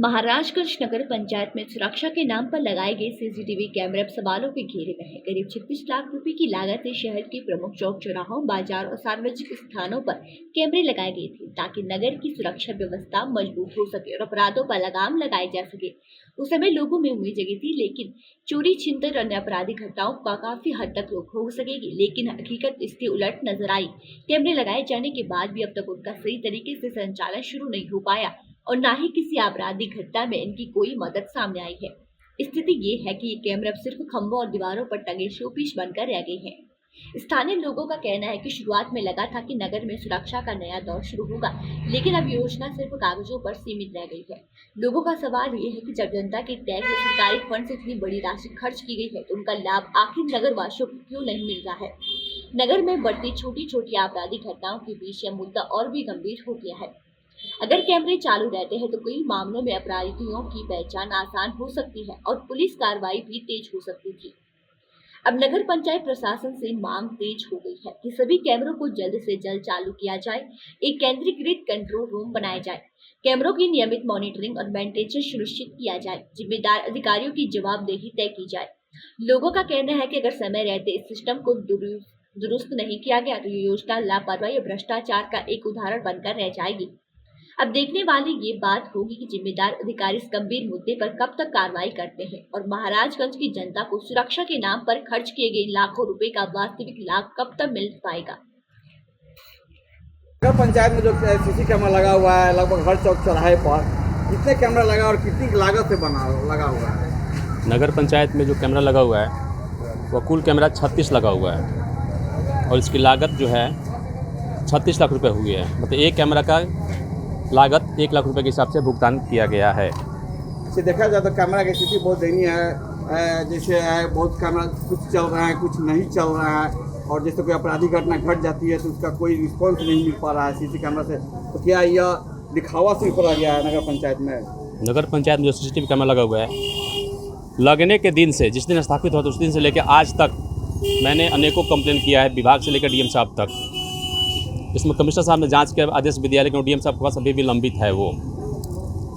महाराजगंज नगर पंचायत में सुरक्षा के नाम पर लगाए गए सीसीटीवी कैमरे अब सवालों के घेरे में है। करीब 36 लाख रुपए की लागत से शहर के प्रमुख चौक चौराहों, बाजार और सार्वजनिक स्थानों पर कैमरे लगाए गए थे ताकि नगर की सुरक्षा व्यवस्था मजबूत हो सके और अपराधों पर लगाम लगाई जा सके। उस समय लोगों में उम्मीद जगी थी, लेकिन चोरी, छिनतई और अन्य आपराधिक घटनाओं का काफी हद तक रोक हो सकेगी, लेकिन हकीकत इसके उलट नजर आई। कैमरे लगाए जाने के बाद भी अब तक उनका सही तरीके से संचालन शुरू नहीं हो पाया और न ही किसी आपराधिक घटना में इनकी कोई मदद सामने आई है। स्थिति ये है कि ये कैमरे अब सिर्फ खंभों और दीवारों पर टंगे शोपीस बनकर रह गए हैं। स्थानीय लोगों का कहना है कि शुरुआत में लगा था कि नगर में सुरक्षा का नया दौर शुरू होगा, लेकिन अब योजना सिर्फ कागजों पर सीमित रह गई है। लोगों का सवाल ये है कि जब जनता के टैक्स और सरकारी फंड से इतनी बड़ी राशि खर्च की गई है तो उनका लाभ आखिर नगर वासियों को क्यों नहीं मिल रहा है। नगर में बढ़ती छोटी छोटी आपराधिक घटनाओं के बीच यह मुद्दा और भी गंभीर हो गया है। अगर कैमरे चालू रहते हैं तो कई मामलों में अपराधियों की पहचान आसान हो सकती है और पुलिस कार्रवाई भी तेज हो सकती थी। अब नगर पंचायत प्रशासन से मांग तेज हो गई है कि सभी कैमरों को जल्द से जल्द चालू किया जाए, एक केंद्रीकृत कंट्रोल रूम बनाया जाए, कैमरों की नियमित मॉनिटरिंग और मेंटेनेंस सुनिश्चित किया जाए, जिम्मेदार अधिकारियों की जवाबदेही तय की जाए। लोगों का कहना है कि अगर समय रहते इस सिस्टम को दुरुस्त नहीं किया गया तो ये योजना लापरवाही और भ्रष्टाचार का एक उदाहरण बनकर रह जाएगी। अब देखने वाली ये बात होगी कि जिम्मेदार अधिकारी इस गंभीर मुद्दे पर कब तक कार्रवाई करते हैं और महाराजगंज की जनता को सुरक्षा के नाम पर खर्च किए गए लाखों रुपए का वास्तविक लाभ कब तक मिल पाएगा। नगर पंचायत में जो सीसी कैमरा लगा हुआ है लगभग हर चौक चौराहे पर, कितने कैमरा लगा और कितनी लागत से लगा हुआ है? नगर पंचायत में जो कैमरा लगा हुआ है वह कुल कैमरा 36 लगा हुआ है और इसकी लागत जो है 36 लाख रुपए हुई है। मतलब एक कैमरा का लागत 1 लाख रुपए के हिसाब से भुगतान किया गया है। इसे देखा जाए तो कैमरा की स्थिति बहुत दयनीय है। जैसे बहुत कैमरा कुछ चल रहा है, कुछ नहीं चल रहा है, और जैसे कोई आपराधिक घटना घट जाती है तो उसका कोई रिस्पॉन्स नहीं मिल पा रहा है सीसी कैमरा से। तो क्या यह दिखावा सिर्फ करा गया है नगर पंचायत में? नगर पंचायत में जो सीसीटीवी कैमरा लगा हुआ है, लगने के दिन से, जिस दिन स्थापित हुआ था उस दिन से लेकर आज तक मैंने अनेकों कंप्लेन किया है, विभाग से लेकर डीएम साहब तक। इसमें कमिश्नर साहब ने जांच के आदेश भी दिया, लेकिन डीएम साहब के पास अभी भी लंबित है वो।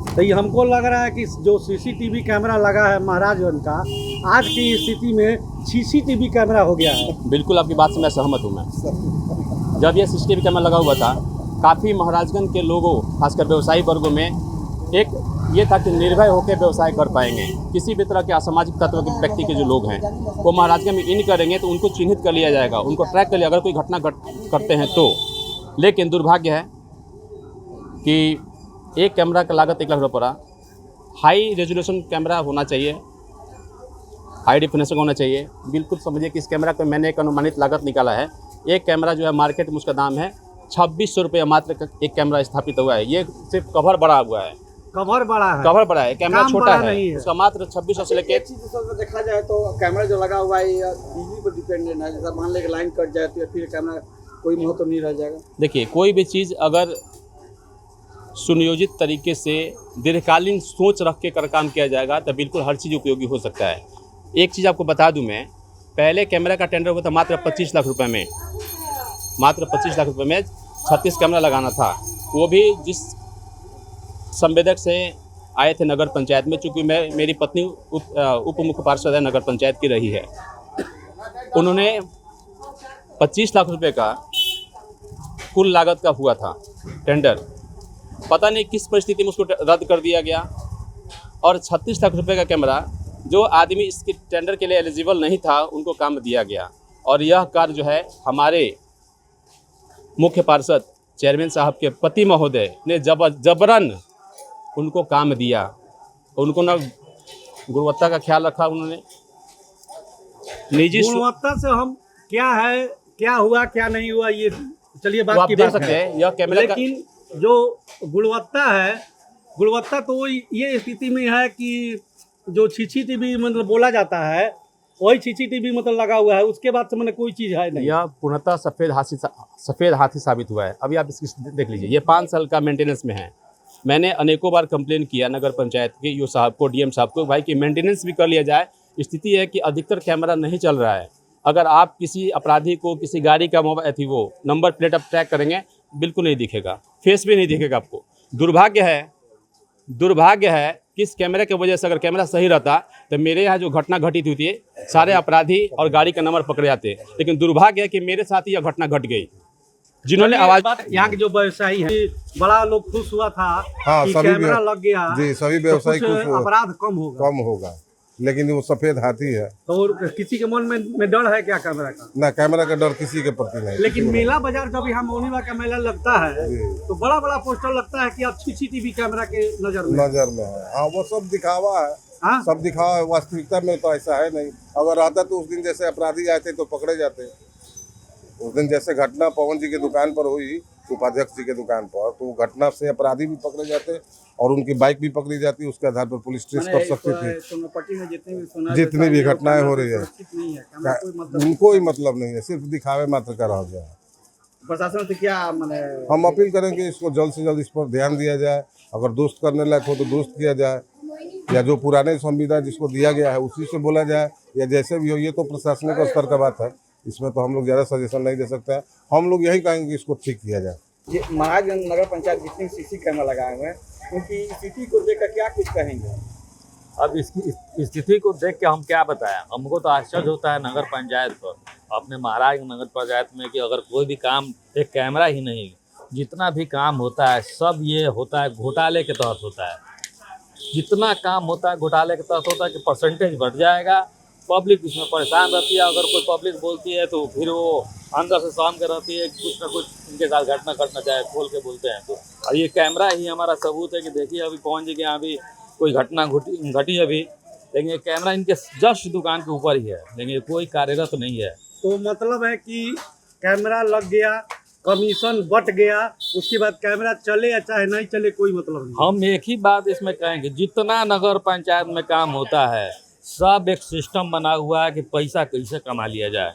तो ये हमको लग रहा है कि जो सीसीटीवी कैमरा लगा है महाराजगंज का, आज की स्थिति में सीसीटीवी कैमरा हो गया है। बिल्कुल आपकी बात से मैं सहमत हूँ। मैं जब ये सीसीटीवी कैमरा लगा हुआ था, काफ़ी महाराजगंज के लोगों, खासकर व्यवसायी वर्गों में एक ये था कि निर्भय होकर व्यवसाय कर पाएंगे। किसी भी तरह के असामाजिक तत्व के व्यक्ति के जो लोग हैं वो महाराजगंज में इन करेंगे तो उनको चिन्हित कर लिया जाएगा, उनको ट्रैक कर लिया अगर कोई घटना करते हैं तो। लेकिन दुर्भाग्य है कि एक कैमरा का लागत 1 लाख रुपये पड़ा। हाई रेजोल्यूशन कैमरा होना चाहिए, हाई डिफिनेशन होना चाहिए। बिल्कुल समझिए कि इस कैमरा को मैंने एक अनुमानित लागत निकाला है। एक कैमरा जो है मार्केट में उसका दाम है 2600 रुपये मात्र एक कैमरा स्थापित हुआ है। ये सिर्फ कवर बड़ा हुआ है, कवर बड़ा है, कवर बड़ा है, कैमरा छोटा है। उसका मात्र 2600 से लेकर। देखा जाए तो कैमरा जो लगा हुआ है बिजली पर डिपेंडेंट है। जैसा मान लें लाइन कट जाए तो फिर कैमरा कोई महत्व तो नहीं रह जाएगा। देखिए, कोई भी चीज़ अगर सुनियोजित तरीके से दीर्घकालीन सोच रख के कर काम किया जाएगा तो बिल्कुल हर चीज़ उपयोगी हो सकता है। एक चीज़ आपको बता दूं, मैं पहले कैमरा का टेंडर हुआ था मात्र 25 लाख रुपए में, मात्र 25 लाख रुपए में 36 कैमरा लगाना था। वो भी जिस संवेदक से आए थे नगर पंचायत में, चूँकि मेरी पत्नी उप मुख्य पार्षद है, नगर पंचायत की रही है, उन्होंने 25 लाख रुपए का कुल लागत का हुआ था टेंडर। पता नहीं किस परिस्थिति में उसको रद्द कर दिया गया और 36 लाख रुपए का कैमरा जो आदमी इसके टेंडर के लिए एलिजिबल नहीं था उनको काम दिया गया। और यह कार्य जो है हमारे मुख्य पार्षद चेयरमैन साहब के पति महोदय ने जबरन उनको काम दिया। उनको ना गुणवत्ता का ख्याल रखा उन्होंने, निजी गुणवत्ता से हम क्या है, क्या हुआ क्या नहीं हुआ, ये चलिए बात की देख बात सकते हैं। यह कैमरा लेकिन जो गुणवत्ता है, गुणवत्ता तो ये स्थिति में है कि जो सीसीटीवी मतलब बोला जाता है वही सीसीटीवी मतलब लगा हुआ है, उसके बाद से मैंने कोई चीज़ है नहीं। यह पूर्णतः सफ़ेद हाथी साबित हुआ है। अभी आप इसकी देख लीजिए, ये 5 साल का मेंटेनेंस में है। मैंने अनेकों बार कंप्लेन किया नगर पंचायत के ईओ साहब को, डीएम साहब को, भाई कि मेंटेनेंस भी कर लिया जाए। स्थिति है कि अधिकतर कैमरा नहीं चल रहा है। अगर आप किसी अपराधी को किसी गाड़ी का मोबाइल वो नंबर प्लेट आप ट्रैक करेंगे, बिल्कुल नहीं दिखेगा, फेस भी नहीं दिखेगा आपको। दुर्भाग्य है दुर्भाग्य है कि इस कैमरे की वजह से अगर कैमरा सही रहता तो मेरे यहाँ जो घटना घटित हुई थी सारे अपराधी और गाड़ी का नंबर पकड़े जाते, लेकिन दुर्भाग्य है कि मेरे साथ ही यह घटना घट गई। जिन्होंने आवाज, यहाँ के जो व्यवसायी है बड़ा लोग खुश हुआ था हाँ, कि सभी कैमरा लग गया जी, सभी व्यवसायी तो कुछ कुछ अपराध कम होगा, लेकिन वो सफेद हाथी है तो और किसी के मन में डर है क्या कैमरा का? ना, कैमरा का डर किसी के प्रति नहीं। लेकिन मेला बाजार जब यहाँ मौनीवा का मेला लगता है जी। तो बड़ा बड़ा पोस्टर लगता है कि अब सीसीटीवी कैमरा के नजर में है। हाँ, वो सब दिखावा है। हाँ? सब दिखावा है, वास्तविकता में तो ऐसा है नहीं। अगर रहता तो उस दिन जैसे अपराधी आए थे तो पकड़े जाते। उस दिन जैसे घटना पवन जी की दुकान पर हुई, उपाध्यक्ष जी के दुकान पर, तो घटना से अपराधी भी पकड़े जाते और उनकी बाइक भी पकड़ी जाती, उसके आधार पर पुलिस ट्रेस कर सकती थी। सोनपट्टी में जितनी भी घटनाएं हो रही है मतलब उनको ही मतलब नहीं है, सिर्फ दिखावे मात्र का रह गया। प्रशासन से क्या माने? हम अपील करेंगे इसको जल्द से जल्द इस पर ध्यान दिया जाए। अगर दुरुस्त करने लायक हो तो दुरुस्त किया जाए, या जो पुराने संविधान जिसको दिया गया है उसी से बोला जाए, या जैसे भी हो। ये तो प्रशासनिक स्तर का बात है, इसमें तो हम लोग ज़्यादा सजेशन नहीं दे सकते हैं। हम लोग यही कहेंगे कि इसको ठीक किया जाए। ये महाराजगंज नगर पंचायत जितने सीसी कैमरा लगाए हुए हैं उनकी स्थिति को देखकर क्या कुछ कहेंगे? अब इसकी स्थिति को देख के हम क्या बताएं, हमको तो आश्चर्य होता है नगर पंचायत पर, अपने महाराज नगर पंचायत में, कि अगर कोई भी काम, एक कैमरा ही नहीं, जितना भी काम होता है सब ये होता है घोटाले के तहत होता है। जितना काम होता है घोटाले के तहत होता है कि परसेंटेज बढ़ जाएगा, पब्लिक इसमें परेशान रहती है। अगर कोई पब्लिक बोलती है तो फिर वो अंदर से शाम कर रहती है, कुछ ना कुछ इनके साथ घटना घटना चाहे खोल के बोलते हैं। तो और ये कैमरा ही हमारा सबूत है कि देखिए अभी पवन जी के यहाँ भी कोई घटना घटी अभी, लेकिन ये कैमरा इनके जस्ट दुकान के ऊपर ही है, लेकिन ये कोई कार्यरत नहीं है। तो मतलब है कि कैमरा लग गया, कमीशन बट गया, उसके बाद कैमरा चले या चाहे नहीं चले कोई मतलब नहीं। हम एक ही बात इसमें कहेंगे, जितना नगर पंचायत में काम होता है सब एक सिस्टम बना हुआ है कि पैसा कैसे कमा लिया जाए।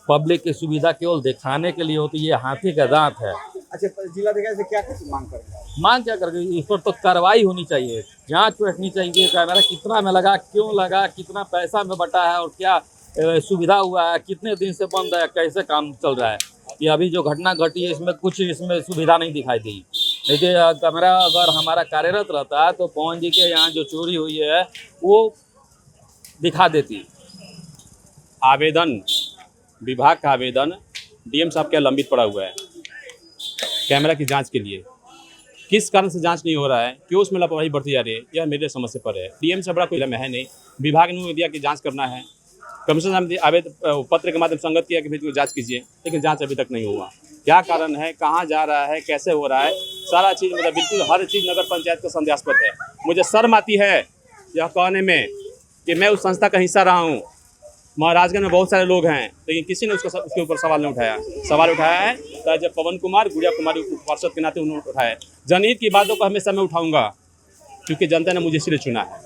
पब्लिक की सुविधा केवल दिखाने के लिए होती है, ये हाथी का दांत है। अच्छा, जिलाधिकारी से क्या कुछ मांग करेंगे? मांग क्या करके इस पर तो कार्रवाई होनी चाहिए, जांच बैठनी चाहिए। कैमरा कितना में लगा, क्यों लगा, कितना पैसा में बटा है और क्या सुविधा हुआ है, कितने दिन से बंद है, कैसे काम चल रहा है। ये अभी जो घटना घटी है इसमें कुछ इसमें सुविधा नहीं दिखाई दी। देखिए कैमरा अगर हमारा कार्यरत रहता तो पवन जी के यहाँ जो चोरी हुई है वो दिखा देती। आवेदन, विभाग का आवेदन डीएम साहब के लंबित पड़ा हुआ है कैमरा की जांच के लिए। किस कारण से जांच नहीं हो रहा है, क्यों उसमें लापरवाही बढ़ती जा रही है, यह मेरे समझ से पर है। डीएम से बड़ा कोई लम्हा है नहीं, विभाग ने दिया कि जांच करना है, कमिश्नर साहब ने आवेदन पत्र के माध्यम से संगत किया कि भाई जांच कीजिए, लेकिन जांच अभी तक नहीं हुआ। क्या कारण है, कहाँ जा रहा है, कैसे हो रहा है, सारा चीज़ मतलब बिल्कुल हर चीज़ नगर पंचायत का संदेहास्पद है। मुझे शर्म आती है यह कहने में कि मैं उस संस्था का हिस्सा रहा हूँ। महाराजगंज में बहुत सारे लोग हैं, लेकिन किसी ने उसके ऊपर सवाल नहीं उठाया। सवाल उठाया है तो जब पवन कुमार, गुड़िया कुमारी पार्षद के नाते उन्होंने उठाया है। जनहित की बातों को हमेशा मैं उठाऊंगा, क्योंकि जनता ने मुझे इसलिए चुना है।